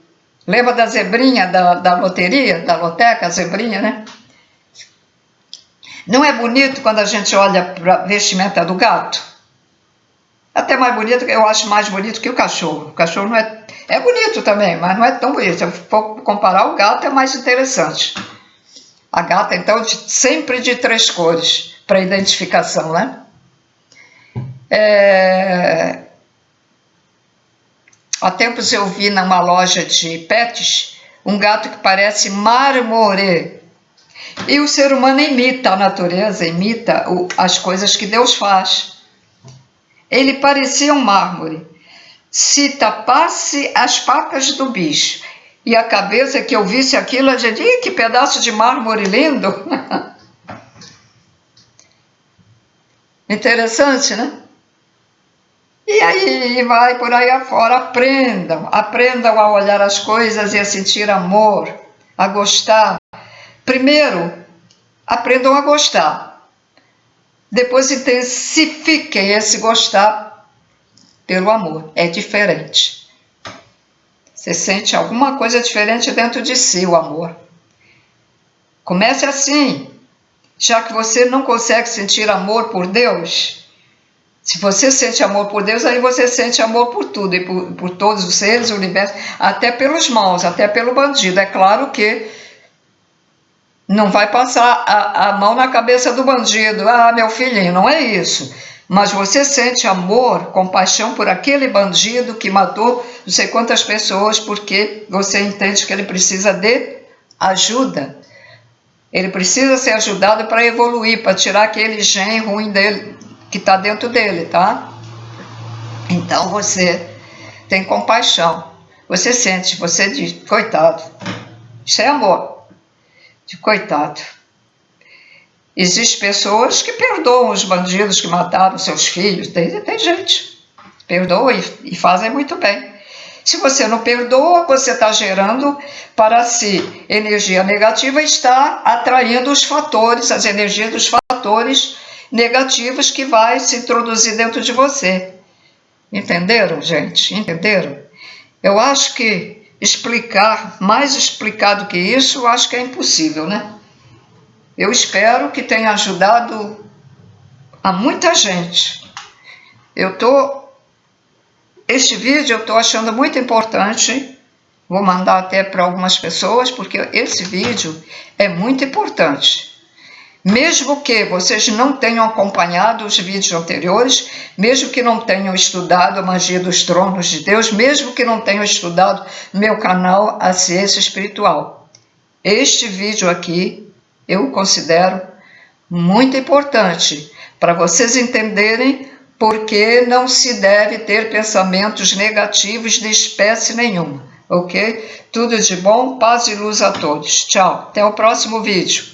Lembra da zebrinha da loteria, da loteca, a zebrinha, né? Não é bonito quando a gente olha para a vestimenta do gato? Até mais bonito, eu acho mais bonito que o cachorro. O cachorro não é bonito também, mas não é tão bonito. Se eu for comparar, o gato é mais interessante. A gata, então, sempre de 3 cores, para identificação, né? Há tempos eu vi numa loja de pets um gato que parece mármore. E o ser humano imita a natureza, imita as coisas que Deus faz. Ele parecia um mármore. Se tapasse as pacas do bicho e a cabeça, que eu visse aquilo, a gente, que pedaço de mármore lindo! Interessante, né? E aí vai por aí afora, aprendam a olhar as coisas e a sentir amor, a gostar. Primeiro, aprendam a gostar. Depois intensifiquem esse gostar pelo amor. É diferente. Você sente alguma coisa diferente dentro de si, o amor. Comece assim. Já que você não consegue sentir amor por Deus, se você sente amor por Deus, aí você sente amor por tudo, e por todos os seres, o universo, até pelos maus, até pelo bandido. É claro que não vai passar a mão na cabeça do bandido. Ah, meu filhinho, não é isso. Mas você sente amor, compaixão por aquele bandido que matou não sei quantas pessoas, porque você entende que ele precisa de ajuda. Ele precisa ser ajudado para evoluir, para tirar aquele gene ruim dele, que está dentro dele, tá? Então você tem compaixão. Você sente, você diz, coitado. Isso é amor. De coitado. Existem pessoas que perdoam os bandidos que mataram seus filhos. Tem gente. Perdoa e fazem muito bem. Se você não perdoa, você está gerando para si energia negativa e está atraindo os fatores, as energias dos fatores negativos que vai se introduzir dentro de você. Entenderam, gente? Entenderam? Eu acho que mais explicado que isso, eu acho que é impossível, né? Eu espero que tenha ajudado a muita gente. Este vídeo eu estou achando muito importante, vou mandar até para algumas pessoas, porque esse vídeo é muito importante. Mesmo que vocês não tenham acompanhado os vídeos anteriores, mesmo que não tenham estudado a magia dos tronos de Deus, mesmo que não tenham estudado meu canal A Ciência Espiritual, este vídeo aqui eu considero muito importante para vocês entenderem por que não se deve ter pensamentos negativos de espécie nenhuma, ok? Tudo de bom, paz e luz a todos. Tchau, até o próximo vídeo.